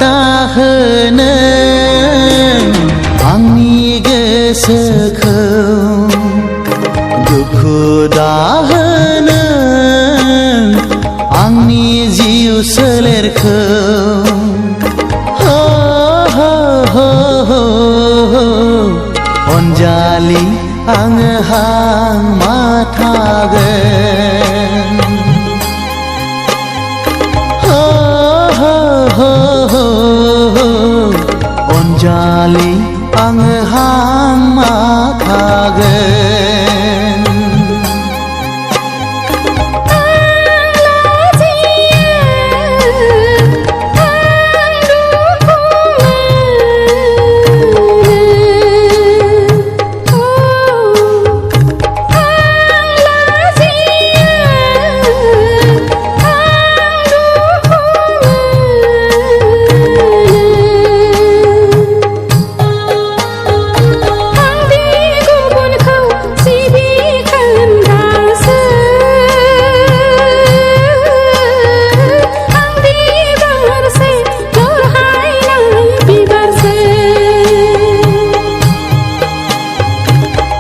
दाहोनो आंनि गोसोखौ दुखु दाहोनो आंनि जिउ सोलेरखौ अनजालि आङो हांमा थागोन अनजालि आङो हांमा थागोन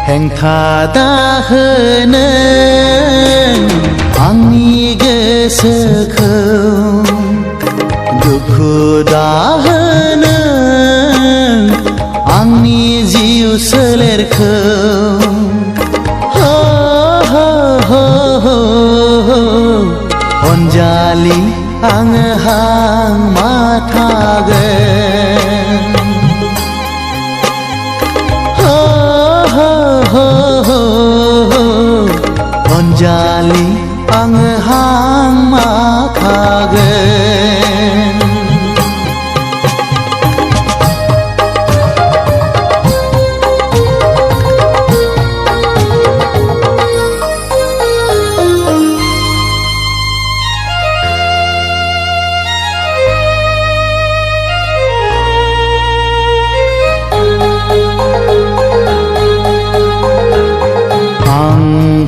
हेंथा दाहोनो आंनि गोसोखौ दुखु दाहोनो आंनि जिउ सोलेरखौ अनजालि आङो हांमा थागोन अनजालि आङो हांमा थागोन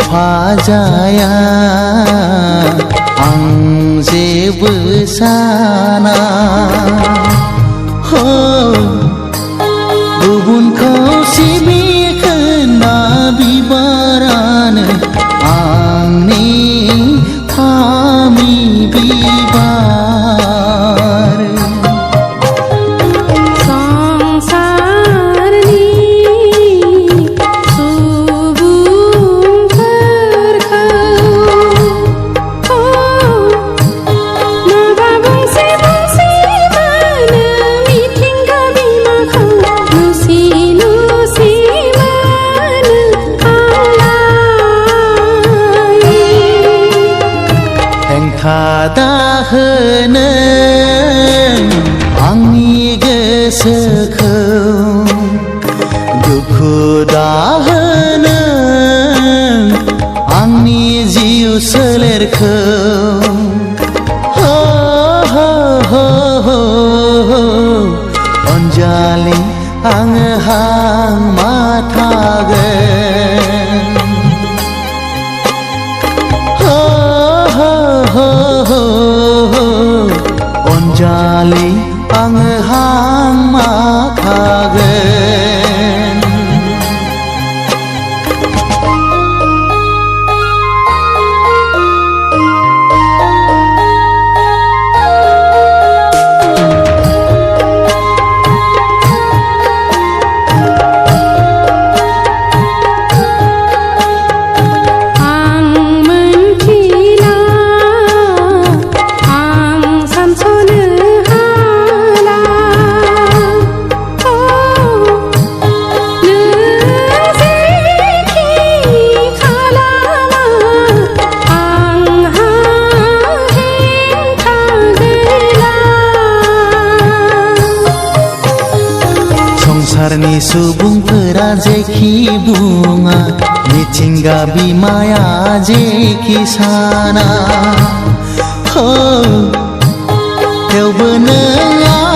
फाजाया आं जेबो साना गुबुनखौ सिबिखोना बिबारानो आंनि फामि बिबार दाहोनो आंनि गोसोखौ दुखु दाहोनो आंनि जिउ सोलेरखौ अनजालि आङो हांमा थागोन अनजालि आङो हांमा थागोन संसारनि सुबुंफोरा जेखि बुङा मिथिंगा बिमाया जेखि साना थेवबो नों